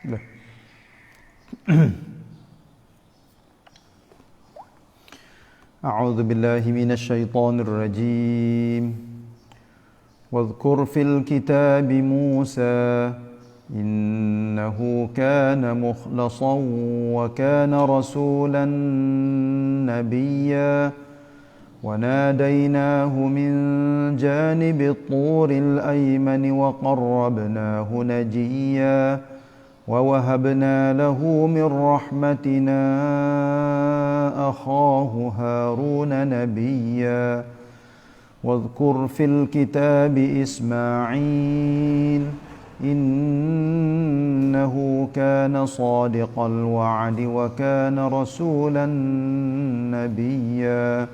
Dah. أعوذ بالله من الشيطان الرجيم واذكر في الكتاب موسى إنه كان مخلصا وكان رسولا نبيا وناديناه من جانب الطور الأيمن وقربناه نجيا ووهبنا له من رحمتنا أخاه هارون نبيا واذكر في الكتاب إسماعيل إنه كان صادق الوعد وكان رسولا نبيا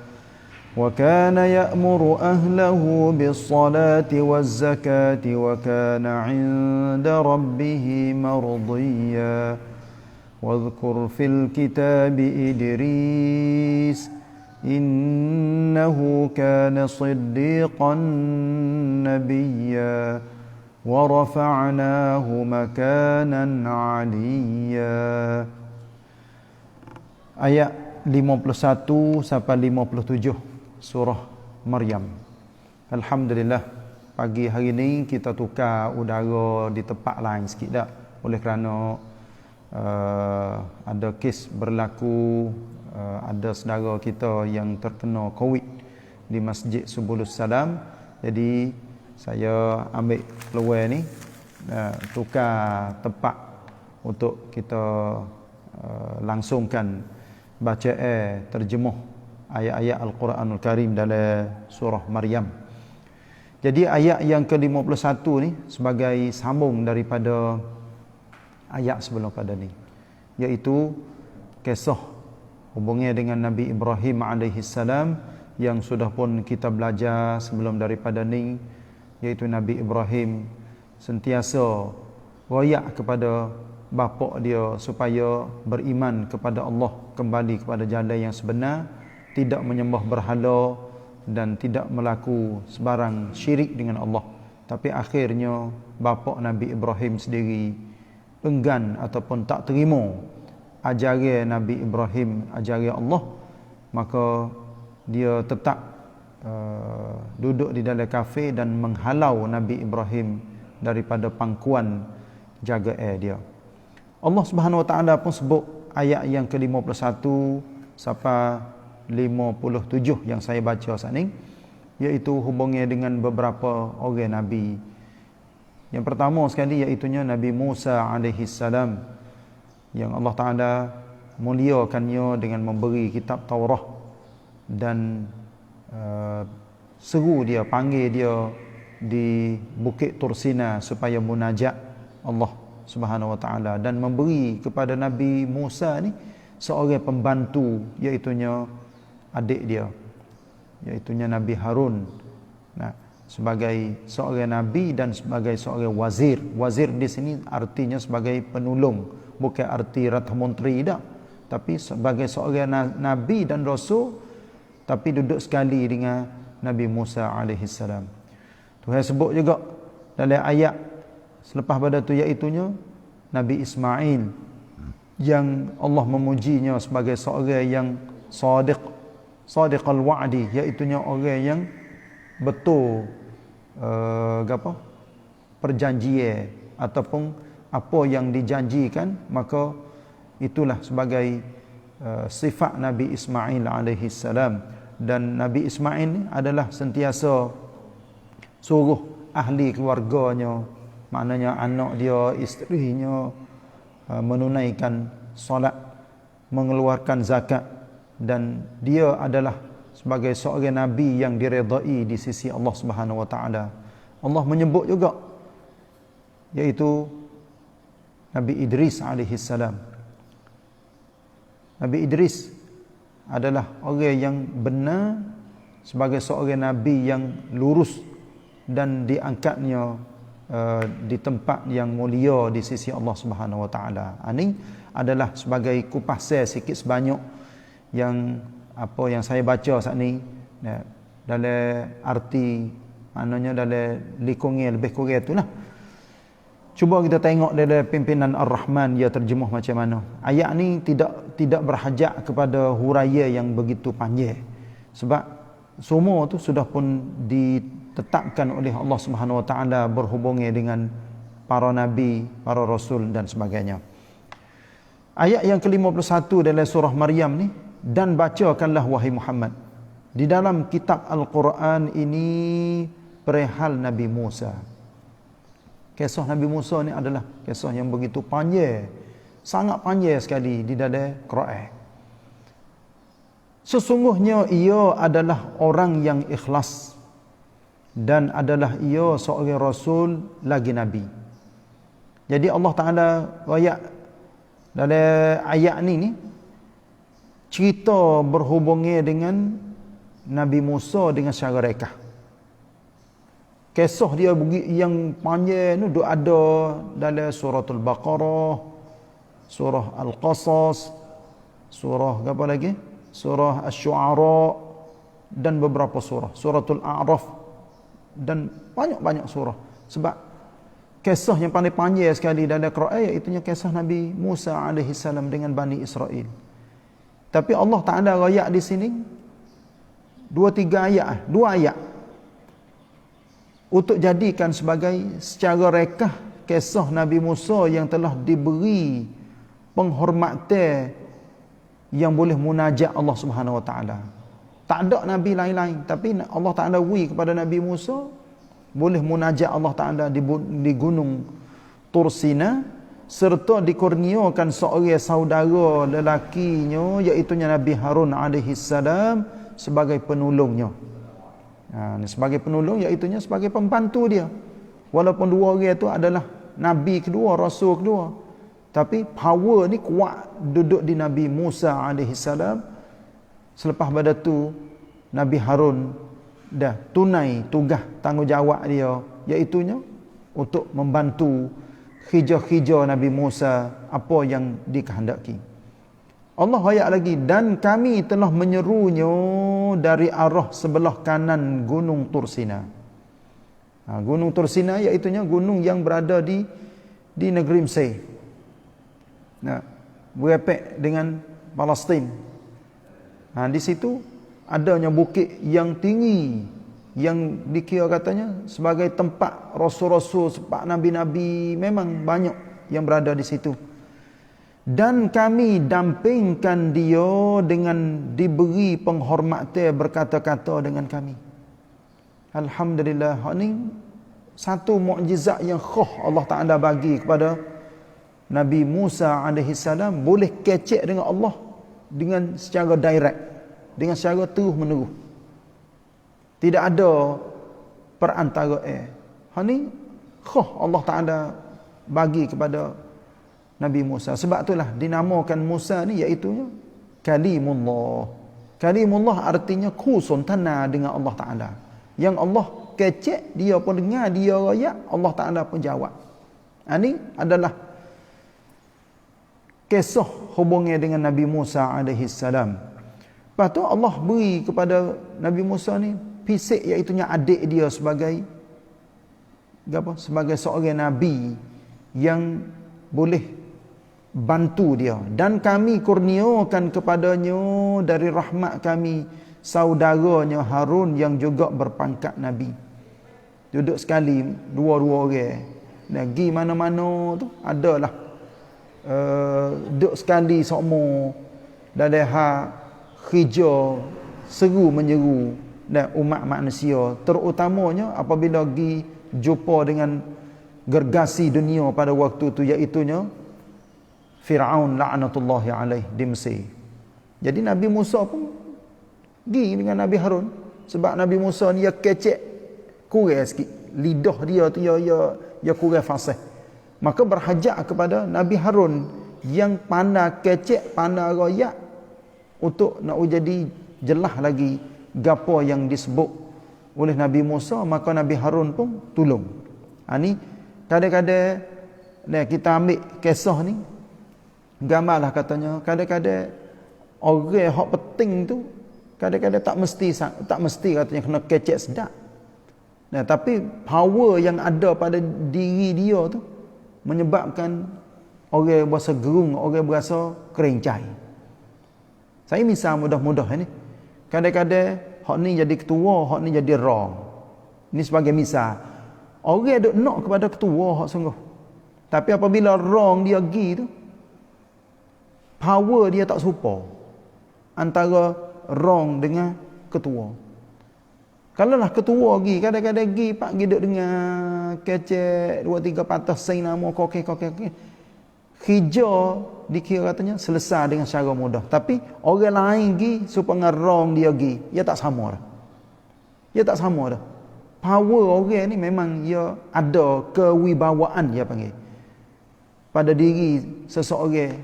وكان يأمر أهله بالصلاة والزكاة وكان عند ربه مرضيا واذكر في الكتاب إدريس إنه كان صديقا نبيا ورفعناه مكانا عليا. Ayat 51 sampai 57 surah Maryam. Alhamdulillah, pagi hari ni kita tukar udara di tempat lain sikit dah, oleh kerana ada kes berlaku, ada saudara kita yang terkena COVID di Masjid Subulus Salam. Jadi saya ambil peluang ni tukar tempat untuk kita langsungkan bacaan terjemuh ayat-ayat Al-Quranul Karim dalam surah Maryam. Jadi ayat yang ke-51 ni sebagai sambung daripada ayat sebelum pada ni, iaitu kisah hubungnya dengan Nabi Ibrahim AS yang sudah pun kita belajar sebelum daripada ni, iaitu Nabi Ibrahim sentiasa royak kepada bapa dia supaya beriman kepada Allah, kembali kepada jalan yang sebenar, tidak menyembah berhala dan tidak melaku sebarang syirik dengan Allah. Tapi akhirnya bapa Nabi Ibrahim sendiri enggan ataupun tak terima ajaran Nabi Ibrahim, ajaran Allah, maka dia tetap duduk di dalam kafe dan menghalau Nabi Ibrahim daripada pangkuan jaga dia. Allah Subhanahu Wa Taala pun sebut ayat yang ke-51 sampai 57 yang saya baca saat ini, iaitu hubungnya dengan beberapa orang Nabi. Yang pertama sekali iaitunya Nabi Musa AS, yang Allah Ta'ala muliakannya dengan memberi kitab Taurah dan seru dia, panggil dia di Bukit Tursina supaya munajat Allah Subhanahu Wa Ta'ala, dan memberi kepada Nabi Musa ni seorang pembantu, iaitunya adik dia, iaitunya Nabi Harun. Sebagai seorang nabi dan sebagai seorang wazir. Wazir di sini artinya sebagai penolong, bukan arti Ratha Menteri dah, tapi sebagai seorang nabi dan rasul, tapi duduk sekali dengan Nabi Musa AS. Tuhan sebut juga dalam ayat selepas pada tu, iaitunya Nabi Ismail, yang Allah memujinya sebagai seorang yang sadiqal wa'di, iaitunya orang yang betul perjanjian ataupun apa yang dijanjikan, maka itulah sebagai sifat Nabi Ismail AS. Dan Nabi Ismail ni adalah sentiasa suruh ahli keluarganya, maknanya anak dia, isterinya, menunaikan solat, mengeluarkan zakat, dan dia adalah sebagai seorang nabi yang diredai di sisi Allah Subhanahu Wa Taala. Allah menyebut juga, iaitu Nabi Idris AS. Nabi Idris adalah orang yang benar sebagai seorang nabi yang lurus dan diangkatnya di tempat yang mulia di sisi Allah Subhanahu Wa Taala. Ini adalah sebagai kupasan sikit sebanyak yang apa yang saya baca saat ni, dalam arti maknanya dalam lingkungan lebih kurang itulah. Cuba kita tengok dari pimpinan Ar-Rahman dia terjemuh macam mana. Ayat ni tidak berhajat kepada huraya yang begitu panjang. Sebab semua tu sudah pun ditetapkan oleh Allah Subhanahu Wa Taala berhubungi dengan para nabi, para rasul dan sebagainya. Ayat yang ke-51 dalam surah Maryam ni, dan bacakanlah wahai Muhammad di dalam kitab Al-Quran ini perihal Nabi Musa. Kisah Nabi Musa ni adalah kisah yang begitu panjang, sangat panjang sekali di dalam Quran. Sesungguhnya ia adalah orang yang ikhlas dan adalah ia seorang rasul lagi nabi. Jadi Allah Taala ayat dalam ayat ni cerita berhubungi dengan Nabi Musa dengan secara rekah. Kisah dia yang panjang tu ada dalam surah Al-Baqarah, surah Al-Qasas, surah apa lagi? Surah Asy-Syu'ara dan beberapa surah, suratul A'raf dan banyak-banyak surah. Sebab kisah yang paling panjang sekali dalam Quran iaitu kisah Nabi Musa alaihi salam dengan Bani Israel. Tapi Allah Taala rayak di sini 2 ayat untuk jadikan sebagai secara rekah kisah Nabi Musa yang telah diberi penghormatan yang boleh munajat Allah Subhanahu Wa Taala. Tak ada nabi lain-lain, tapi Allah Taala beri kepada Nabi Musa boleh munajat Allah Taala di gunung Tursina, serta dikurniakan seorang saudara lelakinya iaitu Nabi Harun alaihi salam sebagai penolongnya. Sebagai penolong iaitu sebagai pembantu dia. Walaupun dua orang itu adalah nabi kedua, rasul kedua, tapi power ni kuat duduk di Nabi Musa alaihi salam. Selepas pada tu Nabi Harun dah tunai tugas tanggungjawab dia iaitu untuk membantu hijau-hijau Nabi Musa apa yang dikehendaki. Allah ayat lagi, dan kami telah menyerunya dari arah sebelah kanan gunung Tursina. Gunung Tursina iaitu gunung yang berada di negeri Mesir. Berepek dengan Palestin. Di situ adanya bukit yang tinggi yang dikira katanya sebagai tempat rasul-rasul, sebab nabi-nabi memang banyak yang berada di situ. Dan kami dampingkan dia dengan diberi penghormatan berkata-kata dengan kami. Alhamdulillah, ini satu mukjizat yang khas Allah Taala bagi kepada Nabi Musa alaihi salam, boleh kecek dengan Allah dengan secara direct, dengan secara terus-menerus. Tidak ada perantara. Ini khas Allah Taala bagi kepada Nabi Musa. Sebab itulah dinamakan Musa ni iaitu Kalimullah. Kalimullah artinya khusun tanah dengan Allah Taala. Yang Allah kecek, dia pun dengar, dia rayak, Allah Taala pun jawab. Ini adalah kisah hubungnya dengan Nabi Musa alaihi salam. Lepas tu Allah beri kepada Nabi Musa ni fisik iaitu adik dia sebagai seorang nabi yang boleh bantu dia. Dan kami kurniakan kepadanya dari rahmat kami saudaranya Harun yang juga berpangkat nabi. Duduk sekali dua-dua orang. Pergi mana-mana tu adalah duduk sekali semua dalam hak hijau seru menyeru dan umat manusia, terutamanya apabila pergi jumpa dengan gergasi dunia pada waktu tu iaitu Fir'aun la'natullahi alaih di Mesir. Jadi Nabi Musa pun pergi dengan Nabi Harun, sebab Nabi Musa ni dia kecek kurang sikit, lidah dia tu dia kurang fasih. Maka berhajat kepada Nabi Harun yang pandai kecek, pandai royak untuk nak jadi jelas lagi gapo yang disebut oleh Nabi Musa. Maka Nabi Harun pun tolong. Ni kadang-kadang kita ambil kisah ni, gambarlah katanya, kadang-kadang orang hak penting tu kadang-kadang tak mesti katanya kena kecek sedap. Tapi power yang ada pada diri dia tu menyebabkan orang berasa gerung, orang berasa kerencai. Saya misal mudah-mudah ni. Kadang-kadang hak ni jadi ketua, hak ni jadi rong. Ini sebagai misal. Orang duk nak kepada ketua hak sungguh. Tapi apabila rong dia pergi tu, power dia tak serupa antara rong dengan ketua. Kalau lah ketua pergi, kadang-kadang pergi pak pergi duduk dengan kecek 2-3 patah sein nama kokek. Hija dikira katanya selesai dengan cara mudah. Tapi orang lain pergi supaya rong dia pergi, dia tak sama dah. Dia tak sama dah. Power orang ni memang dia ada kewibawaan dia panggil pada diri seseorang.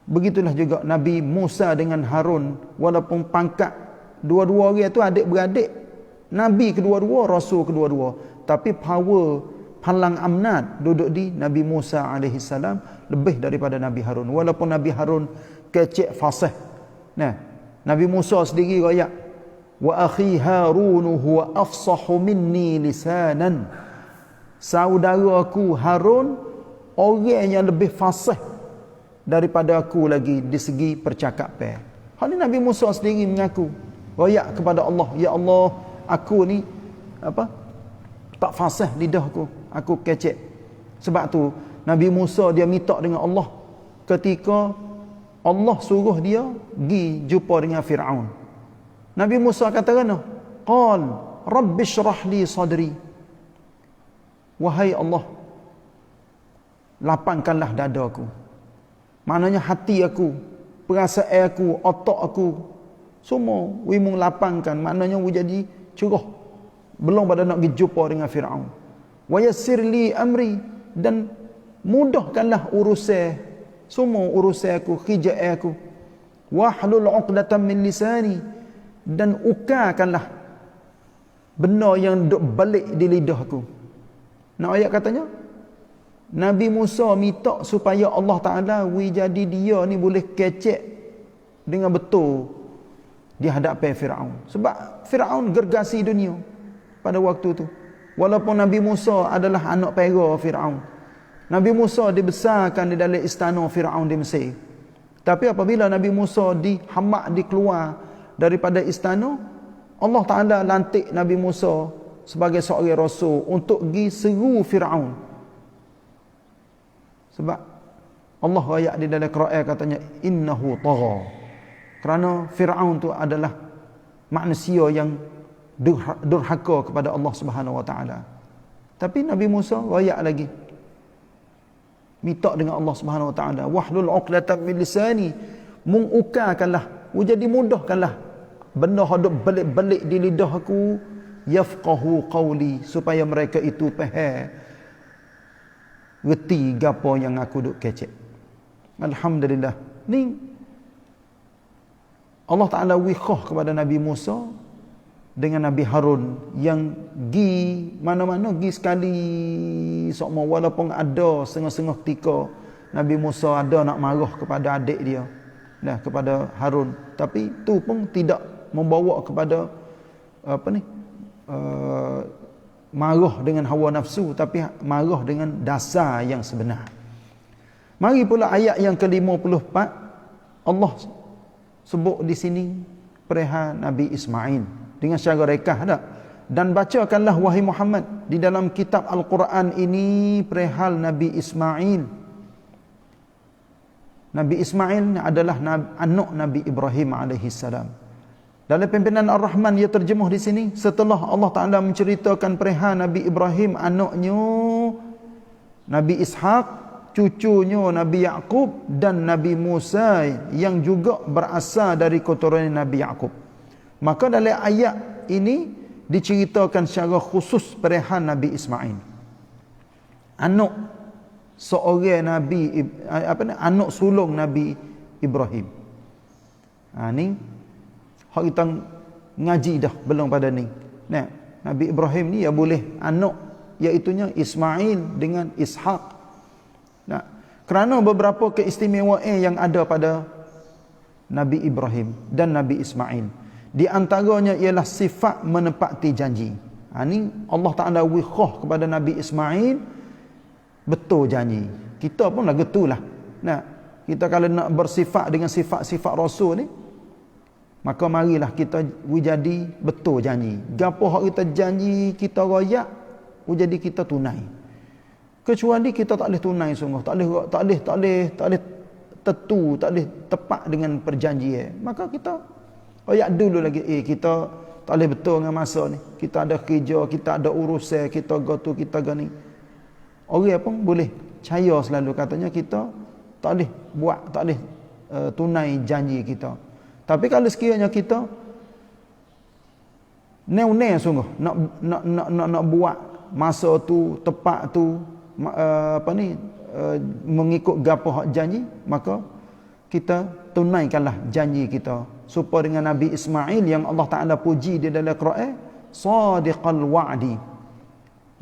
Begitulah juga Nabi Musa dengan Harun, walaupun pangkat dua-dua orang tu adik-beradik, Nabi kedua-dua, Rasul kedua-dua, tapi power palang amnat duduk di Nabi Musa AS lebih daripada Nabi Harun. Walaupun Nabi Harun kecek fasih. Nah, Nabi Musa sendiri royak, wa akhi Harun huwa afsahu minni lisanan. Saudara aku Harun orang yang lebih fasih daripada aku lagi di segi percakapan. Hal ni Nabi Musa sendiri mengaku, royak kepada Allah, ya Allah, aku ni tak fasih lidahku, aku kecek. Sebab tu Nabi Musa dia minta dengan Allah ketika Allah suruh dia pergi jumpa dengan Firaun. Nabi Musa kata kena, qal rabbi shrah li sadri, wahai Allah, lapangkanlah dadaku. Maknanya hati aku, perasaan aku, otak aku, semua wimu lapangkan. Maknanya we jadi cerah. Belum pada nak pergi jumpa dengan Firaun. Wa yassir li amri, dan mudahkanlah urusan, semua urusan aku, kerjaan aku. Wahlul 'uqdatam min lisani, dan ukarkanlah benda yang duk balik di lidahku. Nak ayat katanya, Nabi Musa minta supaya Allah Ta'ala jadi dia ni boleh kecek dengan betul di hadapan Firaun. Sebab Firaun gergasi dunia pada waktu tu. Walaupun Nabi Musa adalah anak pera Firaun, Nabi Musa dibesarkan di dalam istana Firaun di Mesir. Tapi apabila Nabi Musa dihamak, dikeluar daripada istana, Allah Ta'ala lantik Nabi Musa sebagai seorang rasul untuk pergi seru Firaun. Sebab Allah ayat di dalam Quran katanya innahu tagha. Kerana Firaun tu adalah manusia yang durhaka kepada Allah Subhanahu wa taala. Tapi Nabi Musa ayat lagi minta dengan Allah Subhanahu wa taala, wahlul 'uqdatam min lisani, mengukarkanlah, jadi mudahkanlah benda hadap balik-balik di lidah aku, yafqahu qawli, supaya mereka itu faham, reti gapo yang aku duk kecek. Alhamdulillah. Ni Allah Ta'ala wikhah kepada Nabi Musa dengan Nabi Harun yang gi mana-mana, gi sekali sokmo, walaupun ada setengah-setengah ketika Nabi Musa ada nak marah kepada adik dia, kepada Harun, tapi tu pun tidak membawa kepada marah dengan hawa nafsu, tapi marah dengan dasar yang sebenar. Mari pula ayat yang ke-54, Allah sebut di sini perihal Nabi Ismail dengan syarah rekah dah. Dan bacakanlah wahai Muhammad di dalam kitab Al-Quran ini perihal Nabi Ismail. Nabi Ismail adalah anak Nabi Ibrahim alaihissalam. Dalam pimpinan Ar-Rahman ia terjemuh di sini, setelah Allah Ta'ala menceritakan perihal Nabi Ibrahim, anaknya Nabi Ishaq, cucunya Nabi Yaqub, dan Nabi Musa yang juga berasal dari keturunan Nabi Yaqub. Maka dalam ayat ini diceritakan secara khusus perihal Nabi Ismail, anak seorang Nabi, anak sulung Nabi Ibrahim. Ni hak kita ngaji dah belum pada ni. Nabi Ibrahim ni ya boleh anak, iaitunya Ismail dengan Ishaq. Kerana beberapa keistimewaan yang ada pada Nabi Ibrahim dan Nabi Ismail. Di antaranya ialah sifat menepati janji. Ni Allah Ta'ala wikhah kepada Nabi Ismail betul janji. Kita pun lagu tu lah. Nah, kita kalau nak bersifat dengan sifat-sifat Rasul ni, maka marilah kita jadi betul janji. Gapo hak kita janji kita royak, jadi kita tunai. Kecuali kita tak boleh tunai sungguh, tak boleh tetu, tak boleh tepat dengan perjanjian. Maka kita royak dulu lagi, kita tak boleh betul dengan masa ni. Kita ada kerja, kita ada urusan, kita gotu, kita gani. Orang pun boleh percaya selalu katanya kita tak boleh buat, tak boleh tunai janji kita. Tapi kalau sekiranya kita neu-neu sungguh nak buat masa tu, tepat tu, mengikut gapo hak janji, maka kita tunaikanlah janji kita. Supaya dengan Nabi Ismail yang Allah Ta'ala puji di dalam Quran, sadiqal wa'di.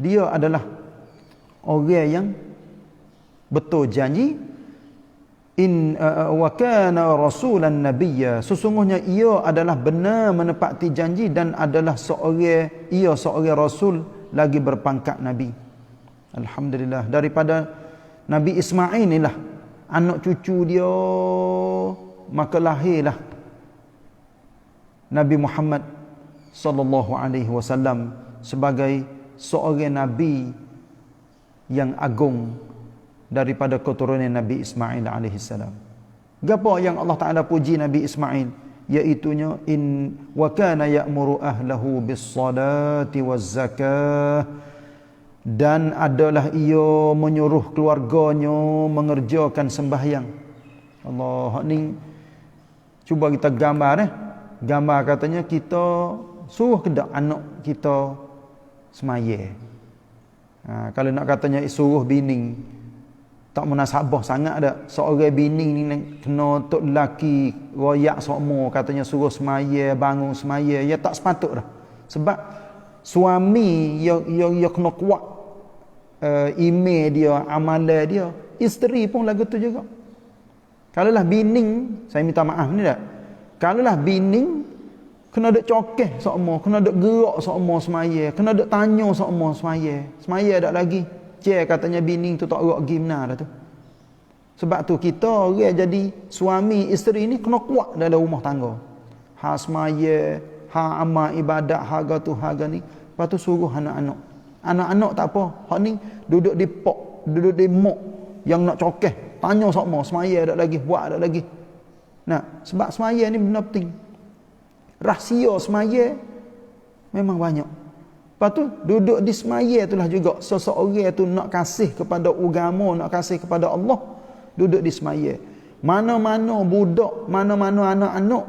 Dia adalah orang yang betul janji. Wa kana rasulan nabiyya, sesungguhnya ia adalah benar menepati janji dan adalah seorang rasul lagi berpangkat nabi. Alhamdulillah, daripada Nabi Ismail inilah anak cucu dia, maka lahirlah Nabi Muhammad sallallahu alaihi wasallam sebagai seorang nabi yang agung daripada keturunan Nabi Ismail alaihi salam. Gapo yang Allah Taala puji Nabi Ismail, iaitunya wa kana ya'muru ahlahu bis-salati waz-zakah, dan adalah ia menyuruh keluarganya mengerjakan sembahyang. Allah ni cuba kita gambar gambar katanya kita suruh kedak anak kita semaya. Kalau nak katanya suruh bini, tak munasabah sangat dak. Seorang bini ni kena tok lelaki royak sokmo katanya suruh semaya, bangun semaya, ya tak sepatut dah. Sebab suami ya kena kuat email dia, amalan dia. Isteri pun lagu tu juga. Kalaulah bini, saya minta maaf ni dak. Kalaulah bini kena duk cokeh sokmo, kena duk gerak sokmo semaya, kena duk tanya sokmo semaya. Semaya dak lagi. Katanya bini tu tak gerak gimna dah tu. Sebab tu kita orang jadi suami isteri ni kena kuat dalam rumah tangga. Ha semaya, ha amal ibadat, ha tu ha ni. Lepas tu suruh anak-anak. Anak-anak tak apa. Hak ni duduk di pok, duduk di mok yang nak cokeh, tanya sokmo semaya dak lagi, buat dak lagi. Nah, sebab semaya ni benda penting. Rahsia semaya memang banyak. Lepas tu duduk di semaya itulah juga seseorang tu nak kasih kepada agama, nak kasih kepada Allah, duduk di semaya. Mana-mana budak, mana-mana anak-anak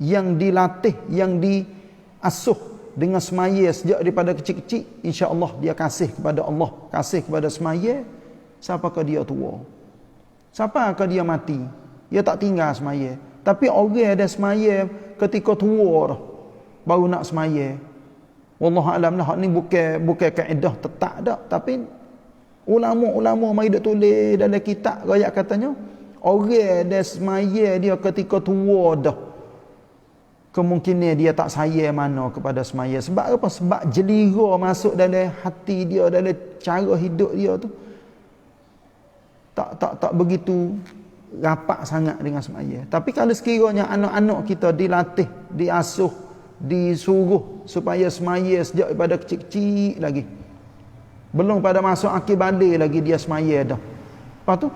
yang dilatih, yang diasuh dengan semaya sejak daripada kecil-kecil, insya-Allah dia kasih kepada Allah, kasih kepada semaya sampakah dia tua. Sampakah dia mati, dia tak tinggal semaya. Tapi orang ada semaya ketika tua dah baru nak semaya. Wallahu alam lah, ni bukan kaedah tetap dak, tapi ulama-ulama mai dak tulis dalam kitab royak katanya orang ada semaya dia ketika tua dah, kemungkinan dia tak sayang mana kepada semaya. Sebab apa? Sebab jelira masuk dalam hati dia, dalam cara hidup dia tu tak begitu rapat sangat dengan semaya. Tapi kalau sekiranya anak-anak kita dilatih, diasuh, disuruh supaya semaya sejak pada kecil-kecil lagi, belum pada masuk akhir balik lagi dia semaya dah. Lepas tu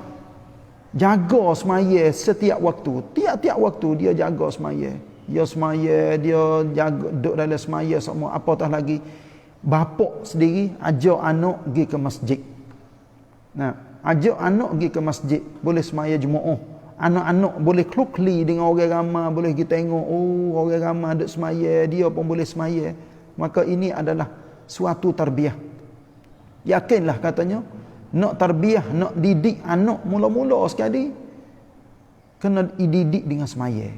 jaga semaya setiap waktu, tiap-tiap waktu dia jaga semaya. Dia semaya, dia jaga duduk dalam semaya semua. Apatah lagi bapak sendiri ajak anak pergi ke masjid. Nah, ajak anak pergi ke masjid, boleh semaya Jumaat. Anak-anak boleh klukli dengan orang ramai, boleh kita tengok, oh orang ramai duk semaya, dia pun boleh semaya. Maka ini adalah suatu tarbiyah. Yakinlah katanya, nak tarbiyah, nak didik anak mula-mula sekali, kena didik dengan semaya.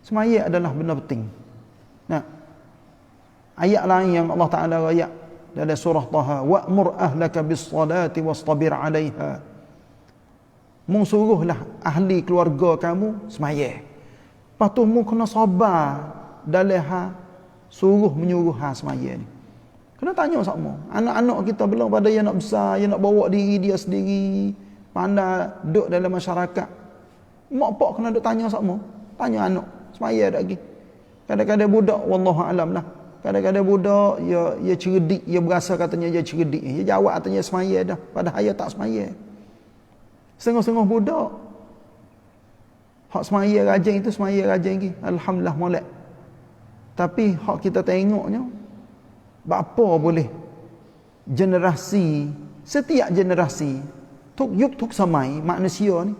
Semaya adalah benda penting. Nah, ayat lain yang Allah Ta'ala ayat dalam surah Taha, wa'mur ahlaka bis-salati wastabir 'alaiha. Suruhlah ahli keluarga kamu semaya. Lepas tu mu kena sabar dalam suruh menyuruh semaya ni. Kena tanya sama. Anak-anak kita belum pada yang nak besar, yang nak bawa diri dia sendiri, pandai duduk dalam masyarakat. Mak pak kena duk tanya sama. Tanya anak, semaya dak lagi. Kadang-kadang budak wallahu alam lah. Kadang-kadang budak dia cerdik, dia berasa katanya dia cerdik. Dia jawab katanya semaya dah, padahal dia tak semaya. Setengah-setengah budak hak semaya rajin itu semaya rajin lagi. Alhamdulillah molek. Tapi hak kita tengoknya bapa boleh generasi, setiap generasi tuk samai manusia ni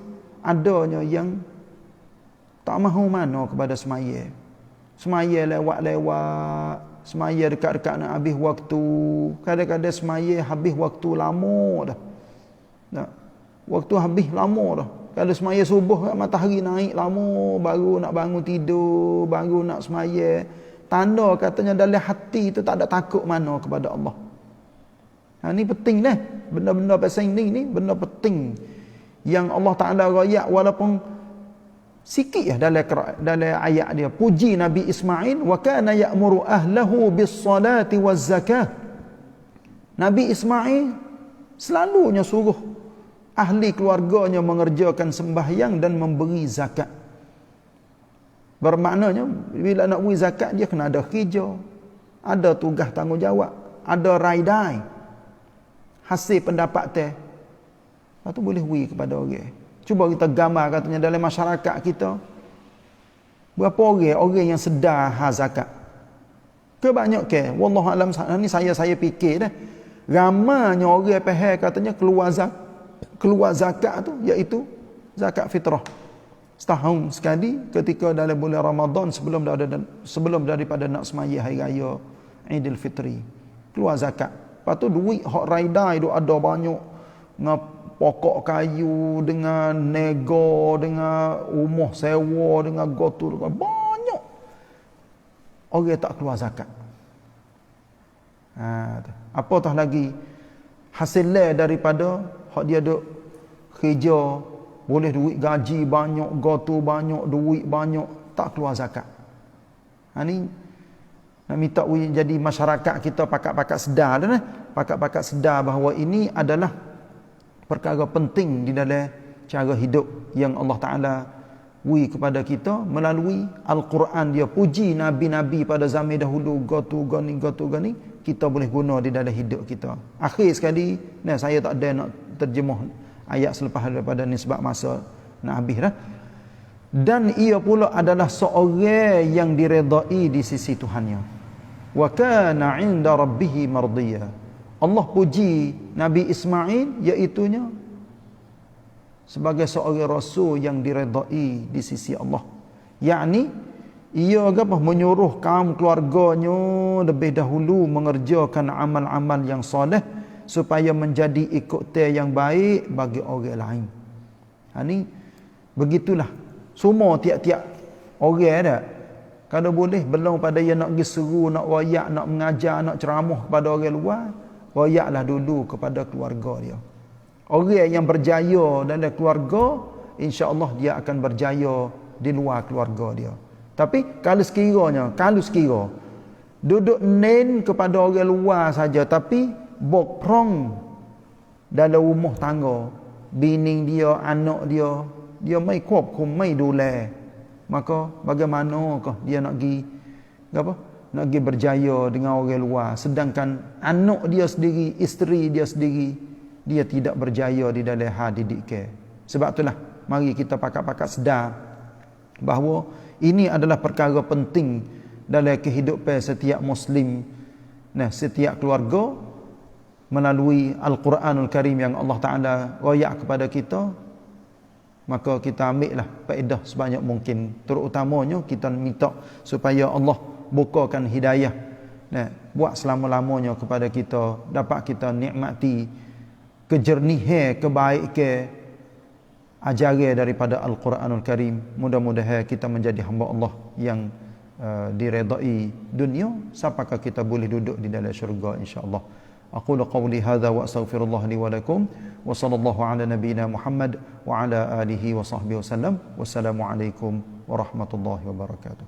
adanya yang tak mahu mana kepada semaya. Semaya lewat-lewat, semaya dekat-dekat nak habis waktu. Kadang-kadang semaya habis waktu lama dah. Tak. Waktu habis lama dah. Kalau semaya subuh matahari naik lama, baru nak bangun tidur, baru nak semaya. Tanda katanya dalam hati itu tak ada takut mana kepada Allah. Ini penting dah. Benda-benda pasal ni benda penting. Yang Allah Ta'ala rakyat walaupun sikit ya dalam ayat dia. Puji Nabi Ismail. Wa kana ya'muru ahlahu bis salati waz zakah. Nabi Ismail selalunya suruh ahli keluarganya mengerjakan sembahyang dan memberi zakat. Bermaknanya bila nak beri zakat dia kena ada kerja, ada tugas tanggungjawab, ada raidai, hasil pendapatan. Lepas tu boleh beri kepada orang. Cuba kita gambar katanya dalam masyarakat kita, berapa orang yang sedar hal zakat. Kebanyakan wallahu alam ni saya fikir dah, ramainya orang faham katanya keluar zakat tu iaitu zakat fitrah. Setahun sekali ketika dalam bulan Ramadan sebelum daripada nak semaya hari raya Aidil Fitri keluar zakat. Lepas tu duit hak raidai tu ada banyak dengan pokok kayu, dengan nego, dengan rumah sewa, dengan gotu, banyak orang tak keluar zakat. Apatah lagi hasilnya daripada hak dia duk kerja, boleh duit gaji banyak, gotu banyak, duit banyak, tak keluar zakat. Ni nak minta jadi masyarakat kita pakat-pakat sedar dah, pakat-pakat sedar bahawa ini adalah perkara penting di dalam cara hidup yang Allah Ta'ala beri kepada kita melalui Al-Quran. Dia puji Nabi-Nabi pada zaman dahulu, gotu gani, kita boleh guna di dalam hidup kita. Akhir sekali, saya tak ada nak terjemah ayat selepas daripada ni sebab masa nak habis dah. Dan ia pula adalah seorang yang diredai di sisi Tuhannya. Wa kana 'inda rabbih mardiyya. Allah puji Nabi Ismail iaitunya sebagai seorang rasul yang diredai di sisi Allah. Yakni ia menyuruh kaum keluarganya lebih dahulu mengerjakan amal-amal yang soleh supaya menjadi ikutan yang baik bagi orang lain. Ini begitulah. Semua tiap-tiap orang ada. Kalau boleh belum pada yang nak pergi seru, nak royak, nak mengajar, nak ceramah kepada orang luar, royaklah dulu kepada keluarga dia. Orang yang berjaya dalam keluarga, insya-Allah dia akan berjaya di luar keluarga dia. Tapi kalau sekiranya duduk nen kepada orang luar saja tapi bokprong dalam rumah tangga, bini dia, anak dia mai kuap mai dule, maka bagaimanakah dia nak pergi nak pergi berjaya dengan orang luar, sedangkan anak dia sendiri, isteri dia sendiri, dia tidak berjaya di dalam hal didik ke. Sebab itulah mari kita pakat-pakat sedar bahawa ini adalah perkara penting dalam kehidupan setiap muslim, setiap keluarga, melalui Al-Quranul Karim yang Allah Ta'ala royak kepada kita. Maka kita ambil lah faedah sebanyak mungkin. Terutamanya kita minta supaya Allah bukakan hidayah, buat selama-lamanya kepada kita, dapat kita nikmati kejernihan, kebaikan ajaran daripada Al-Quranul Karim. Mudah-mudahan kita menjadi hamba Allah yang diredai dunia sampaikan kita boleh duduk di dalam syurga insya-Allah. أقول قولي هذا وأستغفر الله لي ولكم وصلى الله على نبينا محمد وعلى آله وصحبه وسلم والسلام عليكم ورحمة الله وبركاته.